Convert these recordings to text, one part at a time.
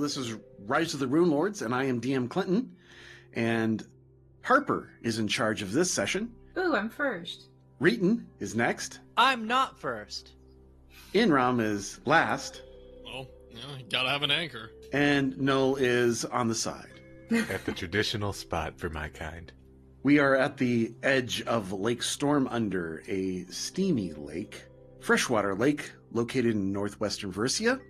this is Rise of the Rune Lords, and I am DM Clinton. And Harper is in charge of this session. Ooh, I'm first. Reetin is next. I'm not first. Enrom is last. Well, you gotta have an anchor. And Null is on the side. At the traditional spot for my kind. We are at the edge of Lake Stormunder, a steamy lake, freshwater lake located in northwestern Varisia,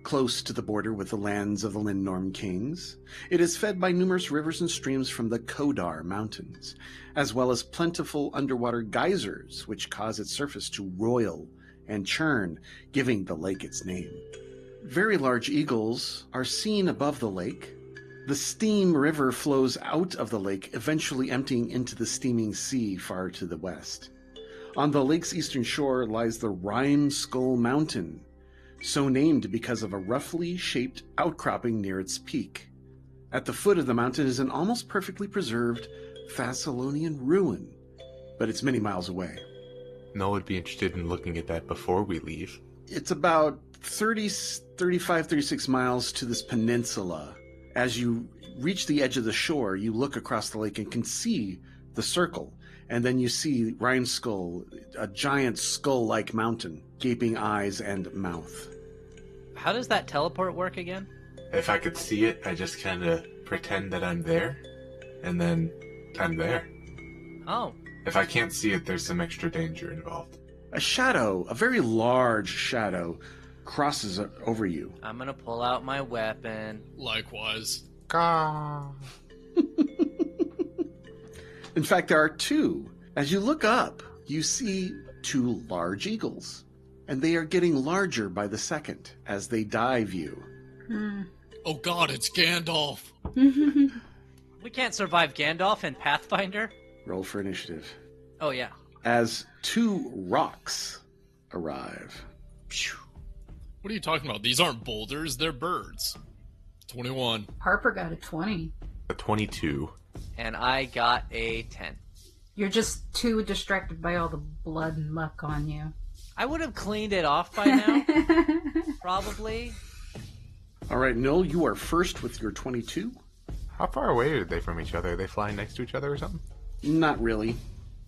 close to the border with the lands of the Lindnorm kings. It is fed by numerous rivers and streams from the Kodar Mountains, as well as plentiful underwater geysers, which cause its surface to roil and churn, giving the lake its name. Very large eagles are seen above the lake. The steam river flows out of the lake, eventually emptying into the steaming sea far to the west. On the lake's eastern shore lies the Rime Skull Mountain, so named because of a roughly shaped outcropping near its peak. At the foot of the mountain is an almost perfectly preserved Thessalonian ruin, but it's many miles away. Null would be interested in looking at that before we leave. It's about 36 miles to this peninsula. As you reach the edge of the shore, you look across the lake and can see the circle. And then you see Rime Skull, a giant skull-like mountain, gaping eyes and mouth. How does that teleport work again? If I could see it, I just kind of pretend that I'm there, and then I'm there. Oh. If I can't see it, there's some extra danger involved. A shadow, a very large shadow, crosses over you. I'm gonna pull out my weapon. Likewise. Gah. In fact, there are two. As you look up, you see two large eagles, and they are getting larger by the second as they dive you. Oh god, it's Gandalf. We can't survive Gandalf in Pathfinder. Roll for initiative. Oh, yeah. As two Rocs arrive. What are you talking about? These aren't boulders, they're birds. 21. Harper got a 20. A 22. And I got a 10. You're just too distracted by all the blood and muck on you. I would have cleaned it off by now. Probably. All right, Null, you are first with your 22. How far away are they from each other? Are they flying next to each other or something? Not really.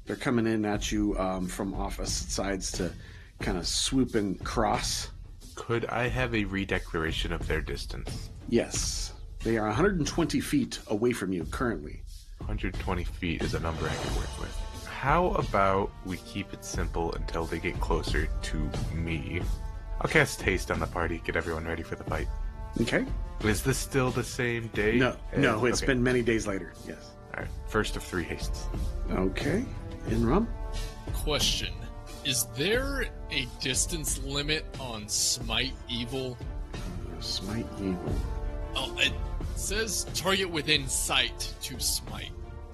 They're coming in at you from opposite sides to kind of swoop and cross. Could I have a redeclaration of their distance? Yes. They are 120 feet away from you currently. 120 feet is a number I can work with. How about we keep it simple until they get closer to me? I'll cast Haste on the party, get everyone ready for the fight. Okay. Is this still the same day? No, it's okay. been many days later. Yes. Alright, first of 3 hastes. Okay. Enrom? Question. Is there a distance limit on Smite Evil? Smite Evil. Oh, it says target within sight to smite.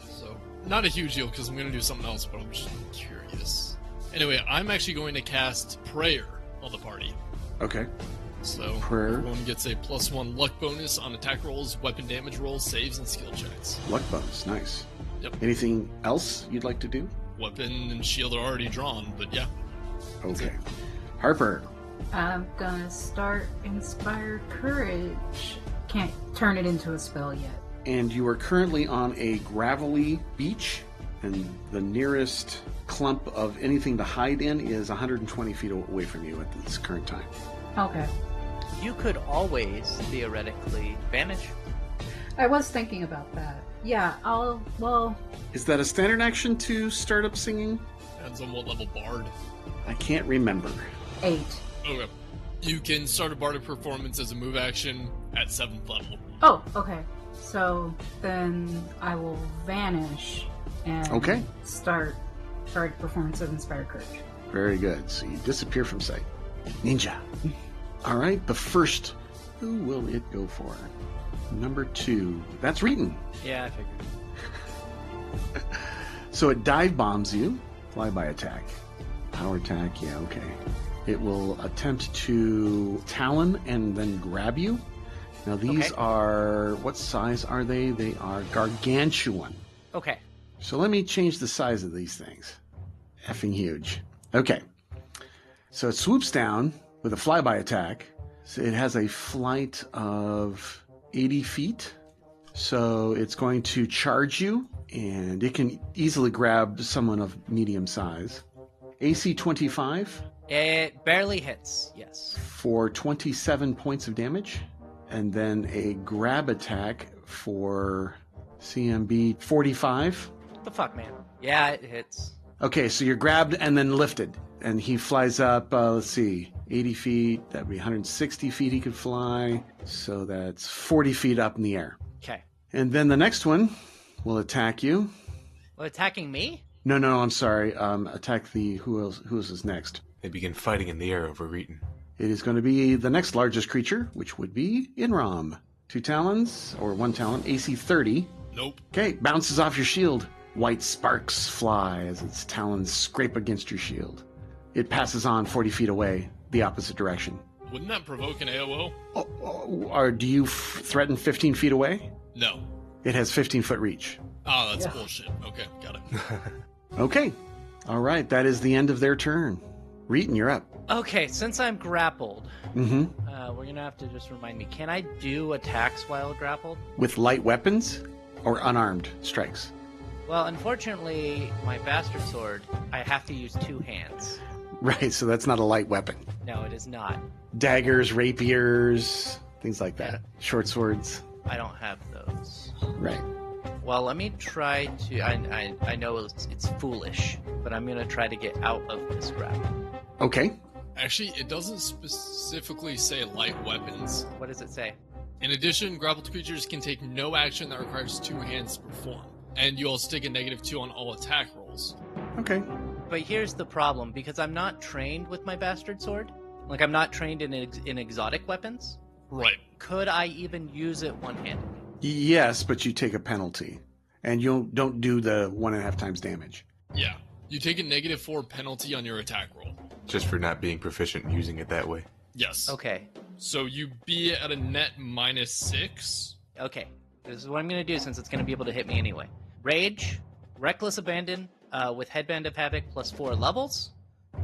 So, not a huge deal because I'm going to do something else, but I'm just curious. Anyway, I'm actually going to cast Prayer on the party. Okay. So, Prayer. everyone gets a +1 luck bonus on attack rolls, weapon damage rolls, saves, and skill checks. Luck bonus. Nice. Yep. Anything else you'd like to do? Weapon and shield are already drawn, but yeah. Okay. Harper. I'm gonna start Inspire Courage. Can't turn it into a spell yet. And you are currently on a gravelly beach, and the nearest clump of anything to hide in is 120 feet away from you at this current time. Okay. You could always, theoretically, vanish. I was thinking about that. Yeah, Is that a standard action to start up singing? Depends on what level bard. I can't remember. 8. Okay. You can start a bardic performance as a move action at 7th level. Oh, okay. So then I will vanish and start Bardic Performance of Inspire Courage. Very good. So you disappear from sight. Ninja. All right, the first. Who will it go for? Number 2. That's Reetin. Yeah, I figured. So it dive bombs you. Flyby attack. Power attack, yeah, okay. It will attempt to talon and then grab you. Now these are, what size are they? They are gargantuan. Okay. So let me change the size of these things. Effing huge. Okay. So it swoops down with a flyby attack, So it has a flight of 80 feet. So it's going to charge you, and it can easily grab someone of medium size. AC 25. It barely hits, yes. For 27 points of damage. And then a grab attack for CMB 45. What the fuck, man? Yeah, it hits. Okay, so you're grabbed and then lifted. And he flies up, let's see, 80 feet. That'd be 160 feet he could fly. So that's 40 feet up in the air. Okay. And then the next one will attack you. Well, attacking me? No, I'm sorry. Attack the... Who else is next? They begin fighting in the air over Reetin. It is going to be the next largest creature, which would be Enrom. 2 talons, or 1 talon, AC 30. Nope. Okay, bounces off your shield. White sparks fly as its talons scrape against your shield. It passes on 40 feet away, the opposite direction. Wouldn't that provoke an AOO? Or do you threaten 15 feet away? No. It has 15-foot reach. Oh, that's bullshit. Okay, got it. Okay. All right, that is the end of their turn. Reetin, you're up. Okay, since I'm grappled, Mm-hmm. we're going to have to just remind me. Can I do attacks while grappled? With light weapons or unarmed strikes? Well, unfortunately, my bastard sword, I have to use 2 hands. Right, so that's not a light weapon. No, it is not. Daggers, rapiers, things like that. Short swords. I don't have those. Right. Well, let me try to... I know it's foolish, but I'm going to try to get out of this grapple. Okay. Actually, it doesn't specifically say light weapons. What does it say? In addition, grappled creatures can take no action that requires 2 hands to perform. And you also take a -2 on all attack rolls. Okay. But here's the problem, because I'm not trained with my bastard sword. Like, I'm not trained in exotic weapons. Right. Could I even use it one-handed? Yes, but you take a penalty. And you don't do the 1.5 times damage. Yeah. You take a -4 penalty on your attack roll. Just for not being proficient in using it that way. Yes. Okay. So you be at a net -6. Okay. This is what I'm going to do since it's going to be able to hit me anyway. Rage, Reckless Abandon, with Headband of Havoc plus 4 levels.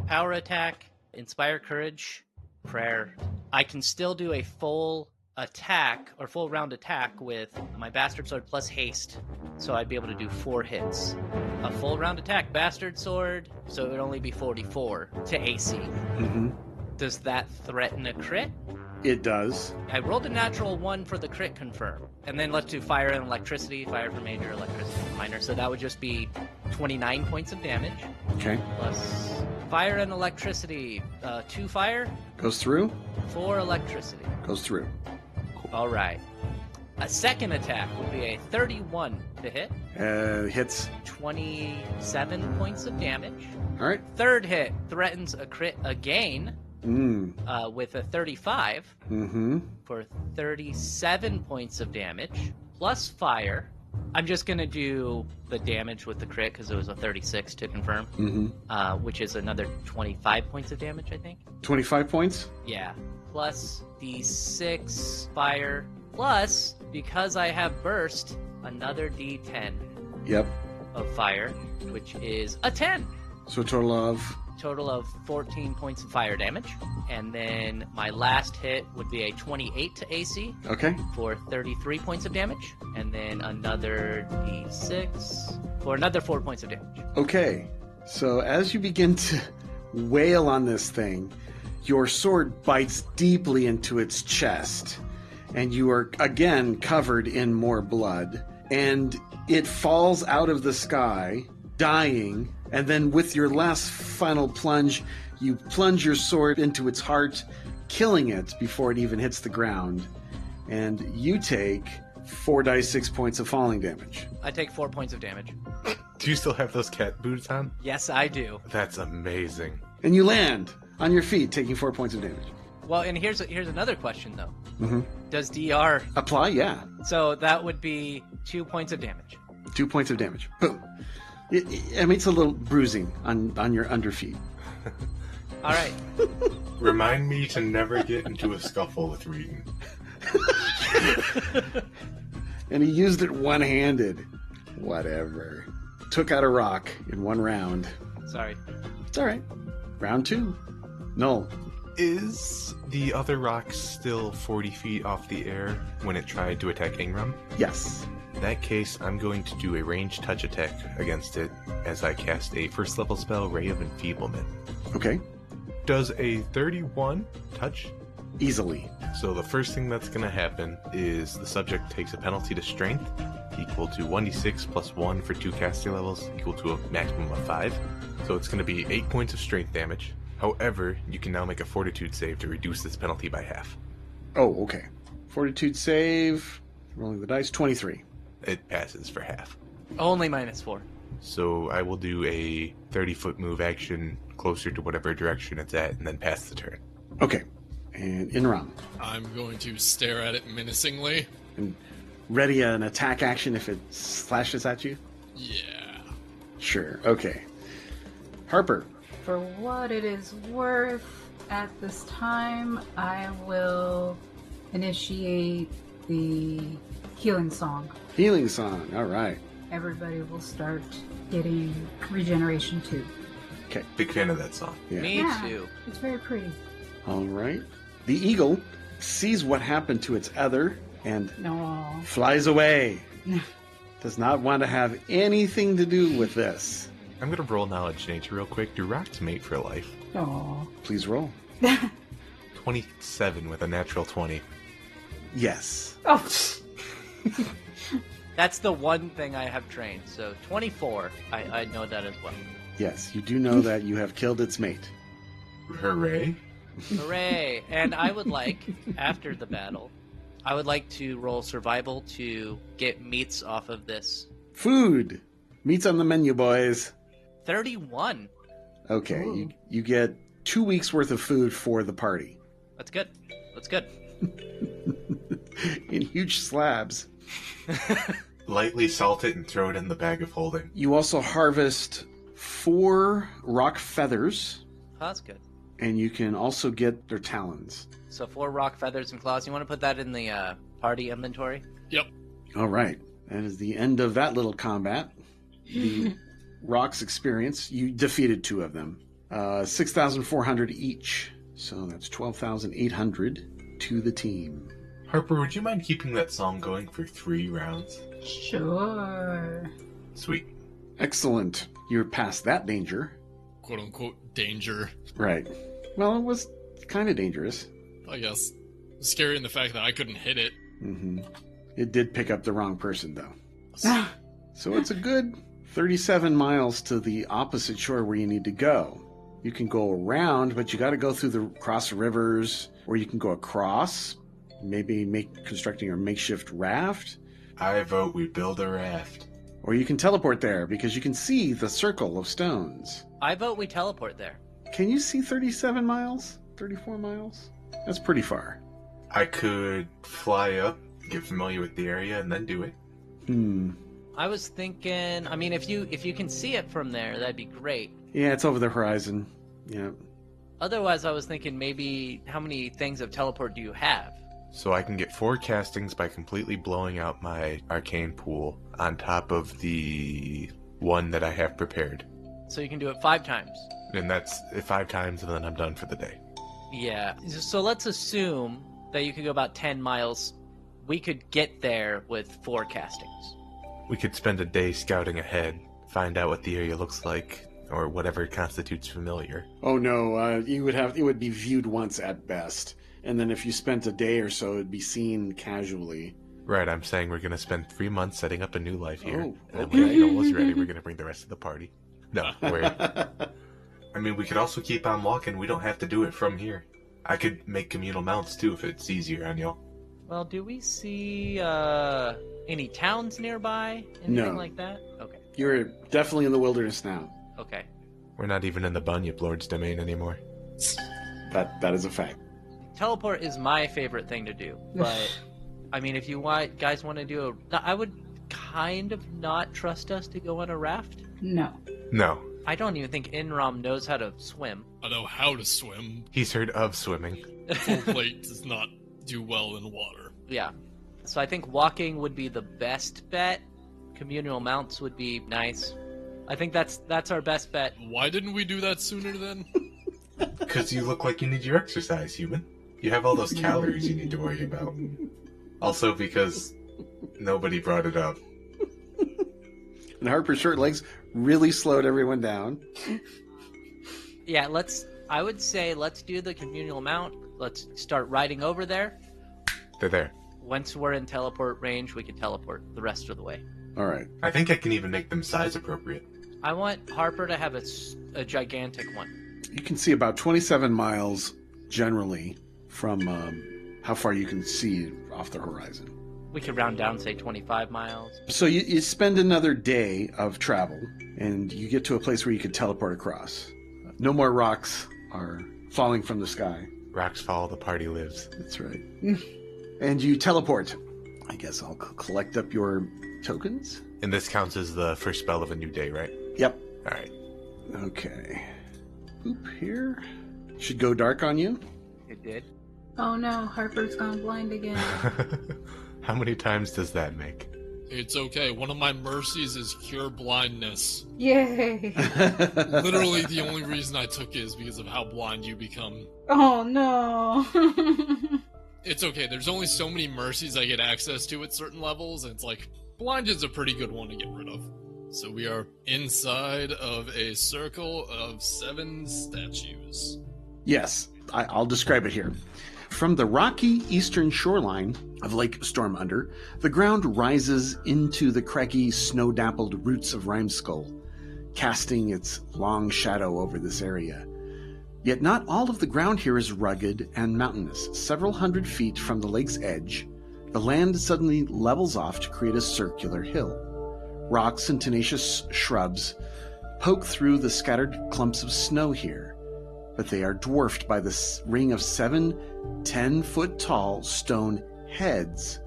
Power Attack, Inspire Courage, Prayer. I can still do a full attack, or full round attack with my Bastard Sword plus Haste. So I'd be able to do 4 hits. A full round attack, Bastard Sword, so it would only be 44 to AC. Mm-hmm. Does that threaten a crit? It does. I rolled a natural 1 for the crit confirm. And then let's do fire and electricity, fire for major, electricity for minor. So that would just be 29 points of damage. Okay. Plus fire and electricity. 2 fire, Goes through. 4 electricity. Goes through. All right. A second attack would be a 31 to hit. Hits. 27 points of damage. All right. Third hit threatens a crit again. With a 35 for 37 points of damage, plus fire. I'm just going to do the damage with the crit because it was a 36 to confirm, which is another 25 points of damage, I think. 25 points? Yeah. Plus the 6 fire, plus, because I have burst, another d10 Yep. of fire, which is a 10. So a total of... Total of 14 points of fire damage. And then my last hit would be a 28 to AC. Okay. For 33 points of damage. And then another d6 for another 4 points of damage. Okay. So as you begin to wail on this thing, your sword bites deeply into its chest. And you are again covered in more blood. And it falls out of the sky, dying. And then with your last final plunge, you plunge your sword into its heart, killing it before it even hits the ground. And you take 4d6 points of falling damage. I take 4 points of damage. Do you still have those cat boots on? Yes, I do. That's amazing. And you land on your feet, taking 4 points of damage. Well, and here's another question, though. Mm-hmm. Does DR... Apply? Yeah. So that would be 2 points of damage. 2 points of damage. Boom. It's a little bruising on your underfeet. All right. Remind me to never get into a scuffle with Reetin. And he used it one-handed. Whatever. Took out a rock in one round. Sorry. It's all right. Round 2. Null. Is the other rock still 40 feet off the air when it tried to attack Enrom? Yes. In that case, I'm going to do a ranged touch attack against it as I cast a first level spell, Ray of Enfeeblement. Okay. Does a 31 touch? Easily. So the first thing that's going to happen is the subject takes a penalty to strength equal to 1d6 plus 1 for 2 casting levels equal to a maximum of 5. So it's going to be 8 points of strength damage. However, you can now make a fortitude save to reduce this penalty by half. Oh, okay. Fortitude save. Rolling the dice. 23. It passes for half. Only -4. So I will do a 30-foot move action closer to whatever direction it's at and then pass the turn. Okay. And Enrom. I'm going to stare at it menacingly. And ready an attack action if it slashes at you? Yeah. Sure. Okay. Harper. For what it is worth, at this time, I will initiate the healing song. Healing song. All right. Everybody will start getting regeneration too. Okay. Big fan of that song. Yeah. Me too. It's very pretty. All right. The eagle sees what happened to its other and No. flies away. Does not want to have anything to do with this. I'm going to roll knowledge nature real quick. Do rocks mate for life? No. Please roll. 27 with a natural 20. Yes. Oh. That's the one thing I have trained. So 24, I know that as well. Yes, you do know that you have killed its mate. Hooray. Hooray! And I would like, after the battle, I would like to roll survival to get meats off of this. Food. Meat's on the menu, boys. 31. Okay, you get 2 weeks worth of food for the party. That's good. That's good. In huge slabs. Lightly salt it and throw it in the bag of holding. You also harvest 4 rock feathers, Oh, that's good. and you can also get their talons. So 4 rock feathers and claws. You want to put that in the party inventory? Yep. All right. That is the end of that little combat. The Rocs experience, you defeated 2 of them. 6,400 each. So that's 12,800 to the team. Harper, would you mind keeping that song going for 3 rounds? Sure. Sweet. Excellent. You're past that danger. Quote unquote danger. Right. Well, it was kind of dangerous. I guess. Scary in the fact that I couldn't hit it. Mm-hmm. It did pick up the wrong person, though. So it's a good 37 miles to the opposite shore where you need to go. You can go around, but you got to go cross the rivers, or you can go across, maybe constructing a makeshift raft. I vote we build a raft. Or you can teleport there because you can see the circle of stones. I vote we teleport there. Can you see 37 miles? 34 miles? That's pretty far. I could fly up, get familiar with the area, and then do it. I was thinking, I mean, if you can see it from there, that'd be great. Yeah, it's over the horizon. Yeah. Otherwise, I was thinking maybe how many things of teleport do you have? So I can get 4 castings by completely blowing out my arcane pool on top of the one that I have prepared. So you can do it 5 times. And that's 5 times, and then I'm done for the day. Yeah. So let's assume that you could go about 10 miles. We could get there with 4 castings. We could spend a day scouting ahead, find out what the area looks like, or whatever constitutes familiar. Oh no, it would be viewed once at best. And then if you spent a day or so, it'd be seen casually. Right, I'm saying we're going to spend 3 months setting up a new life here. Oh, and then okay. when Noel's ready, we're going to bring the rest of the party. No, I mean, we could also keep on walking. We don't have to do it from here. I could make communal mounts, too, if it's easier on y'all. Well, do we see any towns nearby? Anything No. like that? Okay. You're definitely in the wilderness now. Okay. We're not even in the Bunyip Lord's domain anymore. That is a fact. Teleport is my favorite thing to do, but I mean, if you guys want to do I would kind of not trust us to go on a raft. No. No. I don't even think Enrom knows how to swim. I know how to swim. He's heard of swimming. Full plate does not do well in water. Yeah. So I think walking would be the best bet. Communal mounts would be nice. I think that's our best bet. Why didn't we do that sooner then? Because you look like you need your exercise, human. You have all those calories you need to worry about. Also because nobody brought it up. And Harper's short legs really slowed everyone down. Yeah, I would say let's do the communal mount. Let's start riding over there. They're there. Once we're in teleport range, we can teleport the rest of the way. All right. I think I can even make them size appropriate. I want Harper to have a gigantic one. You can see about 27 miles generally from how far you can see off the horizon. We could round down, say 25 miles. So you spend another day of travel, and you get to a place where you can teleport across. No more rocks are falling from the sky. Rocks fall, the party lives. That's right. And you teleport. I guess I'll collect up your tokens. And this counts as the first spell of a new day, right? Yep. All right. Okay. Boop here. Should go dark on you. It did. Oh no, Harper's gone blind again. How many times does that make? It's okay. One of my mercies is cure blindness. Yay! Literally, the only reason I took it is because of how blind you become. Oh no! It's okay. There's only so many mercies I get access to at certain levels, and it's like, blind is a pretty good one to get rid of. So we are inside of a circle of 7 statues. Yes, I'll describe it here. From the rocky eastern shoreline of Lake Stormunder, the ground rises into the craggy, snow-dappled roots of Rimeskull, casting its long shadow over this area. Yet not all of the ground here is rugged and mountainous. Several hundred feet from the lake's edge, the land suddenly levels off to create a circular hill. Rocks and tenacious shrubs poke through the scattered clumps of snow here, but they are dwarfed by the ring of 7 10-foot-tall stone heads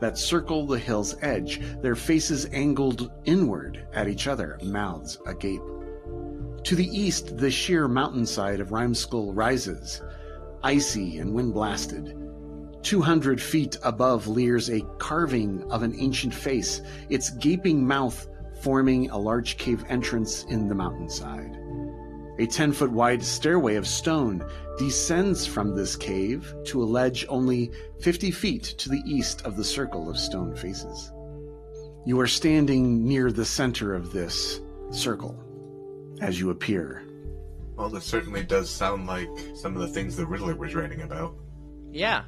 that circle the hill's edge, their faces angled inward at each other, mouths agape. To the east, the sheer mountainside of Rimeskull rises, icy and wind-blasted. 200 feet above leers a carving of an ancient face, its gaping mouth forming a large cave entrance in the mountainside. A 10-foot-wide stairway of stone descends from this cave to a ledge only 50 feet to the east of the circle of stone faces. You are standing near the center of this circle as you appear. Well, this certainly does sound like some of the things the Riddler was writing about. Yeah,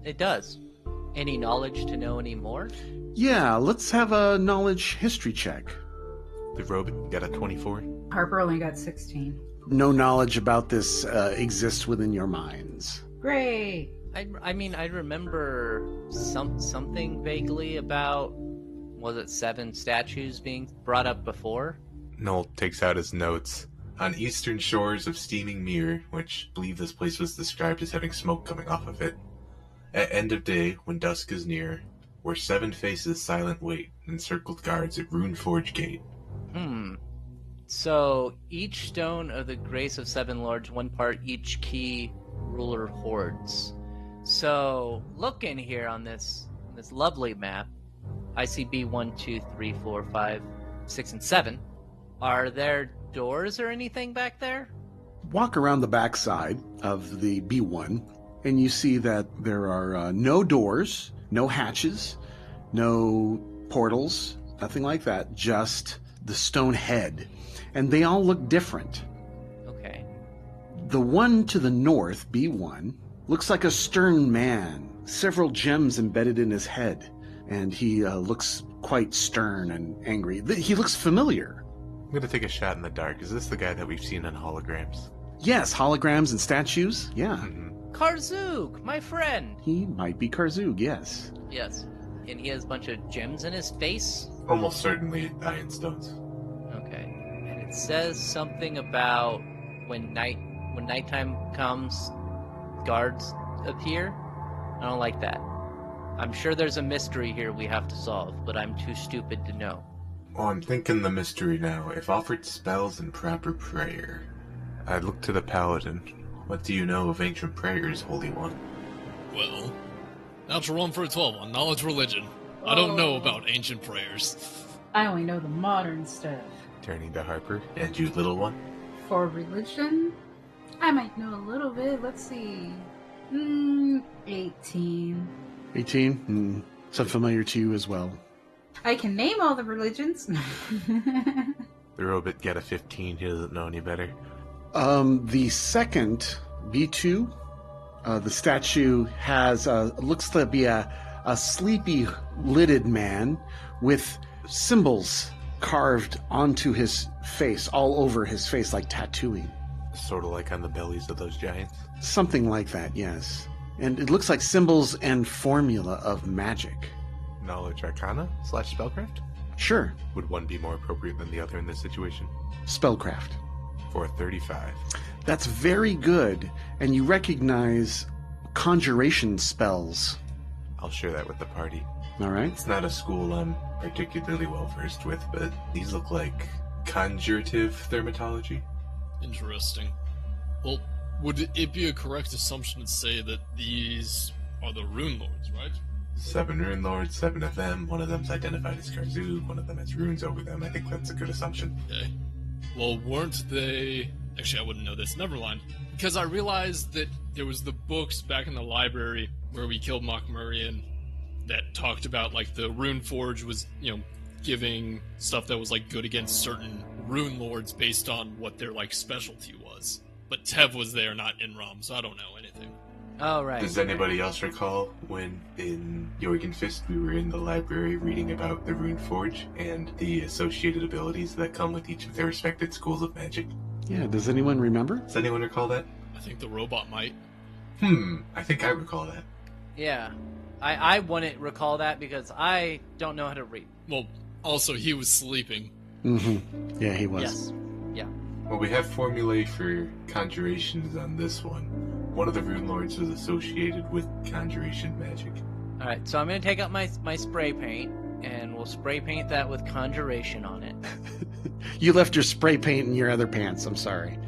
it does. Any knowledge to know any more? Yeah, let's have a knowledge history check. The robot got a 24. Harper only got 16. No knowledge about this exists within your minds. Great! I mean, I remember something vaguely about, was it 7 statues being brought up before? Null takes out his notes. On eastern shores of Steaming Mere, which I believe this place was described as having smoke coming off of it, at end of day, when dusk is near, where 7 faces silent wait, encircled guards at Runeforge Gate. So, each stone of the Grace of 7 Lords, 1 part each key ruler hordes. So, looking here on this lovely map, I see B1, 2, 3, 4, 5, 6, and 7. Are there doors or anything back there? Walk around the backside of the B1, and you see that there are no doors, no hatches, no portals, nothing like that, just the stone head. And they all look different. Okay. The one to the north, B1, looks like a stern man, several gems embedded in his head, and he looks quite stern and angry. He looks familiar. I'm going to take a shot in the dark. Is this the guy that we've seen in holograms? Yes, holograms and statues, yeah. Mm-hmm. Karzook, my friend! He might be Karzook, yes. Yes. And he has a bunch of gems in his face? Almost certainly iron stones. Okay. And it says something about when nighttime comes, guards appear. I don't like that. I'm sure there's a mystery here we have to solve, but I'm too stupid to know. Oh, I'm thinking the mystery now. If offered spells and proper prayer. I look to the paladin. What do you know of ancient prayers, Holy One? Well, natural 1 for a 12 on knowledge religion. I don't know about ancient prayers. I only know the modern stuff. Turning to Harper. And you, little one? For religion, I might know a little bit. Let's see. 18. 18? Sound familiar to you as well. I can name all the religions. The robot get a 15. He doesn't know any better. The second, B2, the statue has, looks to be a sleepy lidded man with symbols carved onto his face, all over his face, like tattooing. Sort of like on the bellies of those giants. Something like that, yes. And it looks like symbols and formula of magic. Knowledge Arcana / Spellcraft? Sure. Would one be more appropriate than the other in this situation? Spellcraft. For 35. That's very good. And you recognize conjuration spells. I'll share that with the party. All right. It's not a school I'm particularly well versed with, but these look like conjurative thermatology. Interesting. Well, would it be a correct assumption to say that these are the Rune Lords, right? 7 Rune Lords, 7 of them. One of them's identified as Karzug, one of them has runes over them. I think that's a good assumption. Okay. Well, weren't they... Actually, I wouldn't know this. Never mind. Because I realized that there was the books back in the library where we killed Mokmurian that talked about, like, the Rune Forge was, giving stuff that was, like, good against certain Rune Lords based on what their, like, specialty was. But Tev was there, not Enrom, so I don't know anything. Oh, right. Does anybody else recall when in Jorgenfist we were in the library reading about the Rune Forge and the associated abilities that come with each of their respected schools of magic? Yeah, does anyone remember? Does anyone recall that? I think the robot might. I think I recall that. Yeah. I wouldn't recall that because I don't know how to read. Well, also, he was sleeping. Mm-hmm. Yeah, he was. Yes. Yeah. Well, we have formulae for conjurations on this one. One of the Rune Lords was associated with conjuration magic. Alright, so I'm going to take out my spray paint, and we'll spray paint that with conjuration on it. You left your spray paint in your other pants, I'm sorry.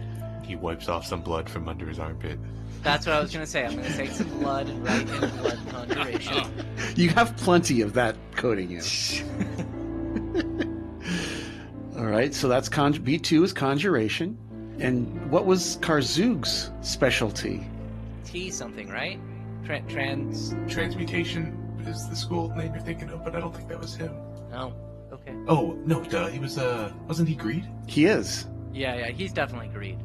He wipes off some blood from under his armpit. That's what I was going to say. I'm going to take some blood and write in blood conjuration. You have plenty of that coating in. All right, so that's B2 is conjuration. And what was Karzug's specialty? T something, right? Transmutation is the school name you're thinking of, but I don't think that was him. Oh, okay. Oh, no, duh, he was, wasn't he Greed? He is. Yeah, he's definitely Greed.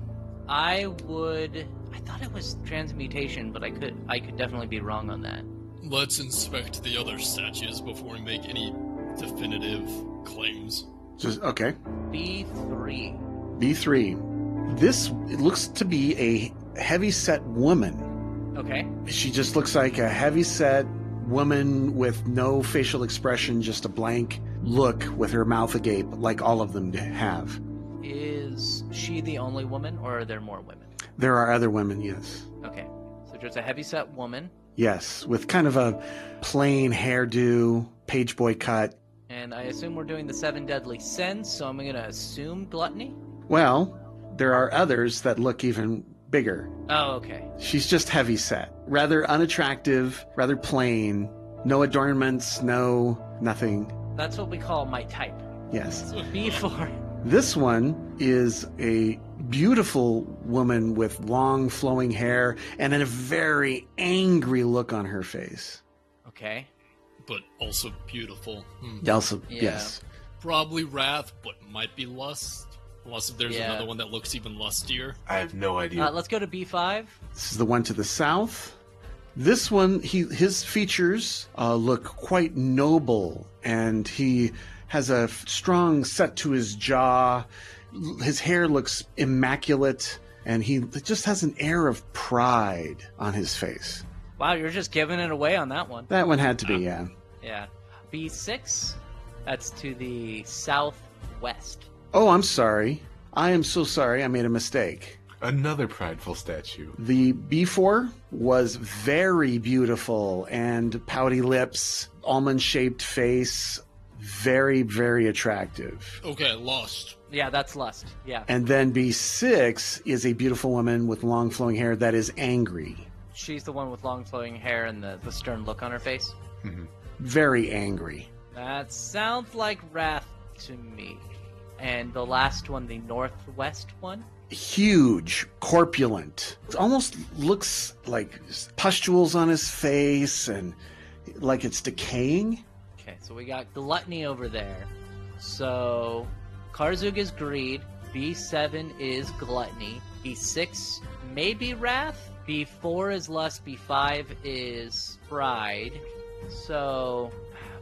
I thought it was transmutation, but I could definitely be wrong on that. Let's inspect the other statues before we make any definitive claims. Just okay. B3. B3. This looks to be a heavy-set woman. Okay. She just looks like a heavy-set woman with no facial expression, just a blank look with her mouth agape, like all of them have. Is she the only woman, or are there more women? There are other women, yes. Okay. So just a heavy-set woman. Yes, with kind of a plain hairdo, page boy cut. And I assume we're doing the 7 deadly sins, so I'm going to assume gluttony? Well, there are others that look even bigger. Oh, okay. She's just heavy set. Rather unattractive, rather plain. No adornments, nothing. That's what we call my type. Yes. So B4. This one is a beautiful woman with long flowing hair and a very angry look on her face. Okay. But also beautiful. Also, Yeah. yes. Probably wrath, but might be lust. Unless if there's Yeah. another one that looks even lustier. I have no idea. Let's go to B5. This is the one to the south. This one, his features look quite noble, and he has a strong set to his jaw. His hair looks immaculate, and he just has an air of pride on his face. Wow, you're just giving it away on that one. That one had to be, yeah. Yeah. B6, that's to the southwest. Oh, I'm sorry. I am so sorry. I made a mistake. Another prideful statue. The B4 was very beautiful and pouty lips, almond-shaped face, very, very attractive. Okay, lost. Yeah, that's lust. Yeah. And then B6 is a beautiful woman with long flowing hair that is angry. She's the one with long flowing hair and the stern look on her face. Very angry. That sounds like wrath to me. And the last one, the northwest one? Huge, corpulent. It almost looks like pustules on his face and like it's decaying. Okay, so we got Gluttony over there. So Karzug is Greed. B7 is Gluttony. B6 maybe Wrath. B4 is Lust. B5 is Pride. So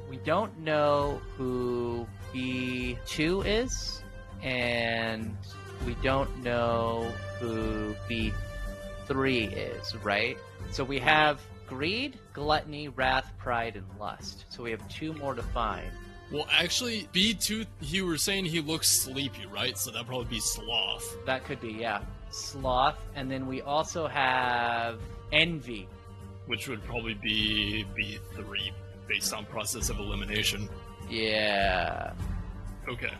we don't know who B2 is, and we don't know who B3 is, right? So we have Greed, Gluttony, Wrath, Pride, and Lust. So we have 2 more to find. Well, actually, B2, you were saying he looks sleepy, right? So that'd probably be Sloth. That could be, yeah. Sloth. And then we also have Envy. Which would probably be B3, based on process of elimination. Yeah. Okay.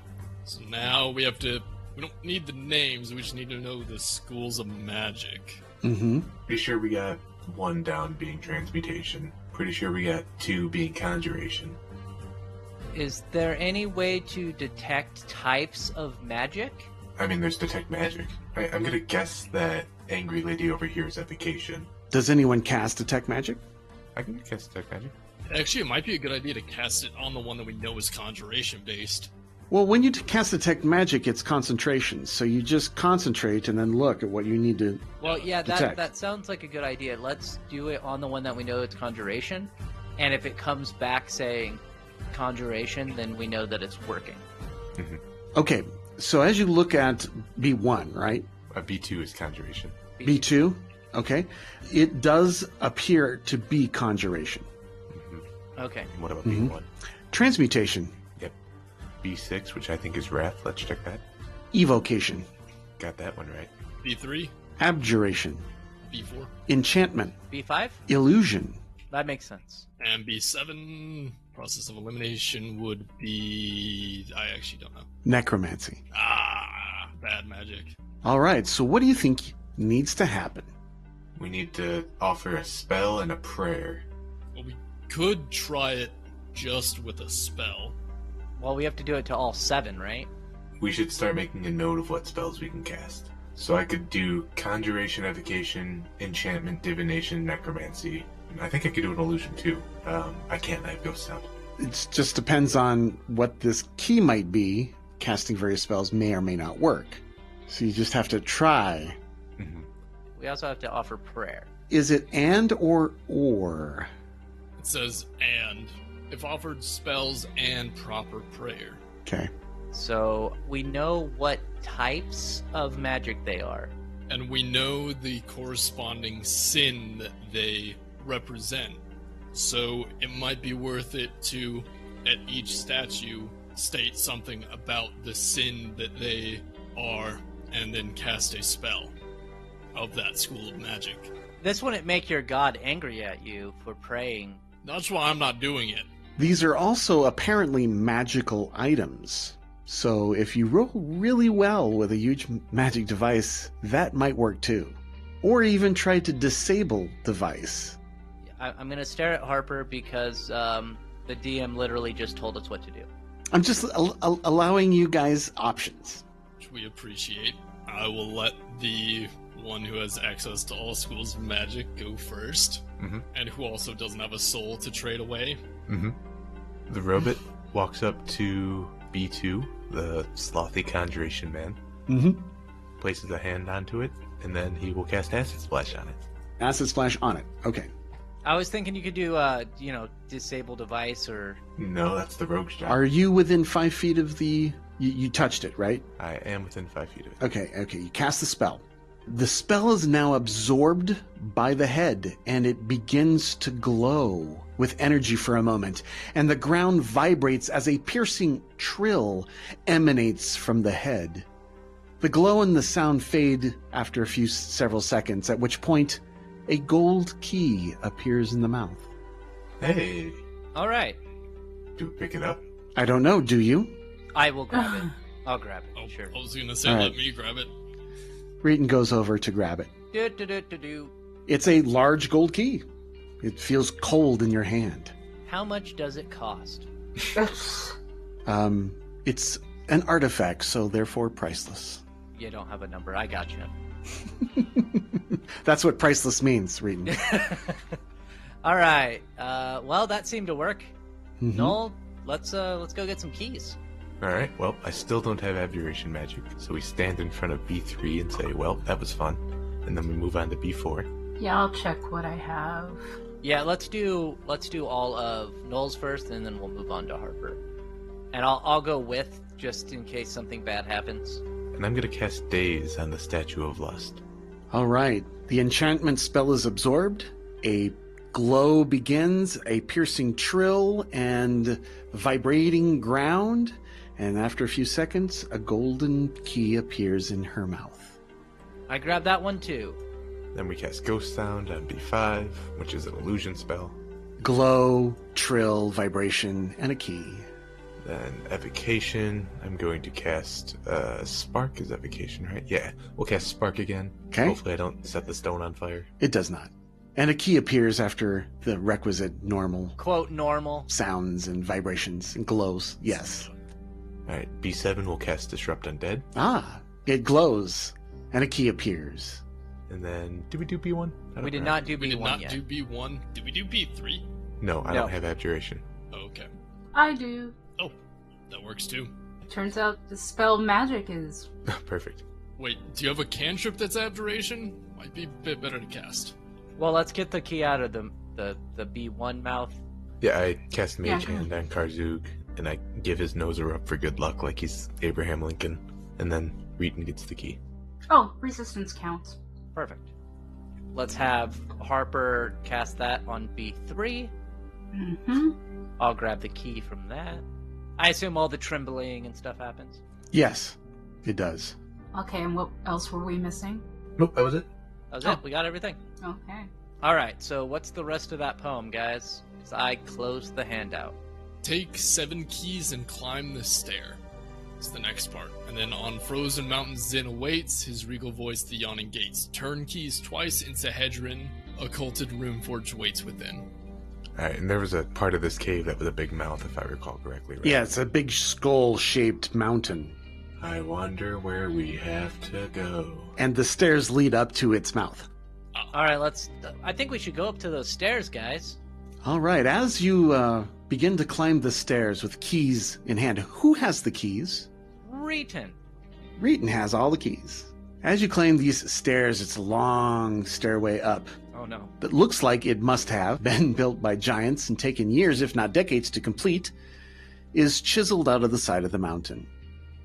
So now we don't need the names, we just need to know the schools of magic. Mm-hmm. Pretty sure we got 1 down being transmutation. Pretty sure we got 2 being conjuration. Is there any way to detect types of magic? I mean, there's detect magic. I'm gonna guess that angry lady over here is evocation. Does anyone cast detect magic? I can cast detect magic. Actually, it might be a good idea to cast it on the one that we know is conjuration based. Well, when you cast detect magic, it's concentration. So you just concentrate and then look at what you need to. Well, yeah, detect. that sounds like a good idea. Let's do it on the one that we know it's conjuration. And if it comes back saying conjuration, then we know that it's working. Mm-hmm. Okay, so as you look at B1, right? B2 is conjuration. B2, okay. It does appear to be conjuration. Mm-hmm. Okay. What about Mhm. B1? Transmutation, Yep. B6, which I think is wrath. Let's check that. evocation, Got that one right. B3, abjuration, B4, enchantment, B5? illusion, That makes sense. and B7, process of elimination would be... I actually don't know. necromancy. Bad magic. All right, so what do you think needs to happen? We need to offer a spell and a prayer. Well, we could try it just with a spell. Well, we have to do it to all 7, right? We should start making a note of what spells we can cast. So I could do conjuration, evocation, enchantment, divination, necromancy. I think I could do an illusion too. I can't. I have ghost sound. It just depends on what this key might be. Casting various spells may or may not work. So you just have to try. Mm-hmm. We also have to offer prayer. Is it and or? It says, and. If offered spells and proper prayer. Okay. So we know what types of magic they are. And we know the corresponding sin that they represent. So it might be worth it to, at each statue, state something about the sin that they are, and then cast a spell of that school of magic. This wouldn't make your god angry at you for praying. That's why I'm not doing it. These are also apparently magical items. So if you roll really well with a huge magic device, that might work too. Or even try to disable device. I'm going to stare at Harper because the DM literally just told us what to do. I'm just allowing you guys options. Which we appreciate. I will let the one who has access to all schools of magic go first. Mm-hmm. And who also doesn't have a soul to trade away. Mm-hmm. The robot walks up to B2, the slothy conjuration man, Mm-hmm. places a hand onto it, and then he will cast Acid Splash on it. Acid splash on it. Okay. I was thinking you could do, disable device or... No, that's the rogue's job. Are you within 5 feet of the... You touched it, right? I am within 5 feet of it. Okay. You cast the spell. The spell is now absorbed by the head, and it begins to glow with energy for a moment, and the ground vibrates as a piercing trill emanates from the head. The glow and the sound fade after several seconds, at which point a gold key appears in the mouth. Hey, All right. do we pick it up? I don't know, do you? I will grab it. I'll grab it, Oh, sure. I was gonna say, All let right. me grab it. Reetin goes over to grab it. Do. It's a large gold key. It feels cold in your hand. How much does it cost? It's an artifact, so therefore priceless. You don't have a number. I got you. That's what priceless means, Reetin. All right. Well, that seemed to work. Mhm. Null, let's go get some keys. Alright, well, I still don't have abjuration magic, so we stand in front of B3 and say, well, that was fun. And then we move on to B4. Yeah, I'll check what I have. Yeah, let's do all of Null's first, and then we'll move on to Harper. And I'll go with, just in case something bad happens. And I'm going to cast Daze on the Statue of Lust. All right. The enchantment spell is absorbed. A glow begins, a piercing trill, and vibrating ground. And after a few seconds, a golden key appears in her mouth. I grabbed that one too. Then we cast Ghost Sound on B5, which is an illusion spell. Glow, trill, vibration, and a key. Then Evocation, I'm going to cast Spark is Evocation, right? Yeah, we'll cast Spark again. Okay. Hopefully I don't set the stone on fire. It does not. And a key appears after the requisite normal Quote normal. sounds and vibrations and glows. Yes. Alright, B7 will cast Disrupt Undead. Ah, it glows, and a key appears. And then, did we do B1? We did not do We did B1 not yet. do B1. Did we do B3? No, I No. don't have Abjuration. Oh, okay. I do. Oh, that works too. Turns out the spell magic is... Perfect. Wait, do you have a cantrip that's abjuration? Might be a bit better to cast. Well, let's get the key out of the B1 mouth. Yeah, I cast Mage Yeah. Hand on Karzug, and I give his nose a rub for good luck like he's Abraham Lincoln. And then Reetin gets the key. Oh, resistance counts. Perfect. Let's have Harper cast that on B3. Mm-hmm. I'll grab the key from that. I assume all the trembling and stuff happens. Yes, it does. Okay, and what else were we missing? Nope, that was it. That was Oh. it. We got everything. Okay. All right. So what's the rest of that poem, guys? 'Cause I closed the handout. Take 7 keys and climb the stair. It's the next part. And then on frozen mountain Zin awaits, his regal voice the yawning gates. Turn keys twice into Hedron, occulted room forge waits within. Alright, and there was a part of this cave that was a big mouth, if I recall correctly, right? Yeah, it's a big skull-shaped mountain, I wonder where we have to go. and the stairs lead up to its mouth. All right. I think we should go up to those stairs, guys. All right, as you begin to climb the stairs with keys in hand, who has the keys? Reetin. Reetin has all the keys. As you climb these stairs, it's a long stairway up Oh no. that looks like it must have been built by giants and taken years, if not decades, to complete, is chiseled out of the side of the mountain.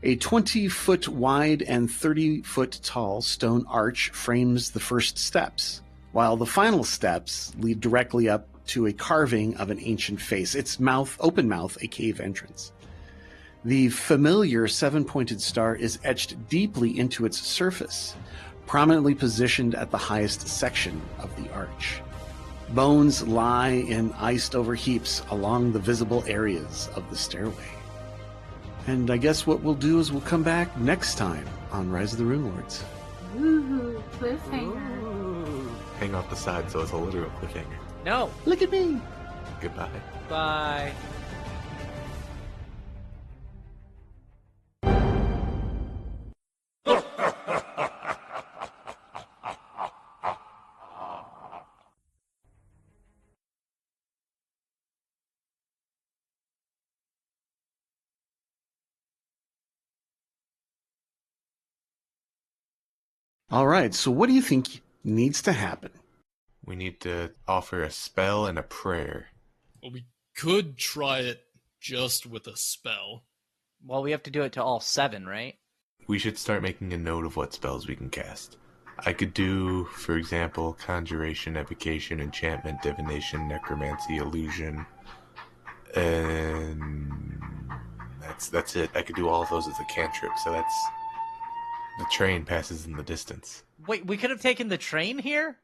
A 20-foot wide and 30-foot tall stone arch frames the first steps, while the final steps lead directly up to a carving of an ancient face, its mouth, open mouth, a cave entrance. The familiar 7-pointed star is etched deeply into its surface, prominently positioned at the highest section of the arch. Bones lie in iced-over heaps along the visible areas of the stairway. And I guess what we'll do is we'll come back next time on Rise of the Runelords. Ooh, cliffhanger. Ooh. Hang off the side so it's a literal cliffhanger. No. Look at me! Goodbye. Bye. All right, so what do you think needs to happen? We need to offer a spell and a prayer. Well, we could try it just with a spell. Well, we have to do it to all 7, right? We should start making a note of what spells we can cast. I could do, for example, Conjuration, Evocation, Enchantment, Divination, Necromancy, Illusion, and that's it. I could do all of those as a cantrip, so that's... The train passes in the distance. Wait, we could have taken the train here?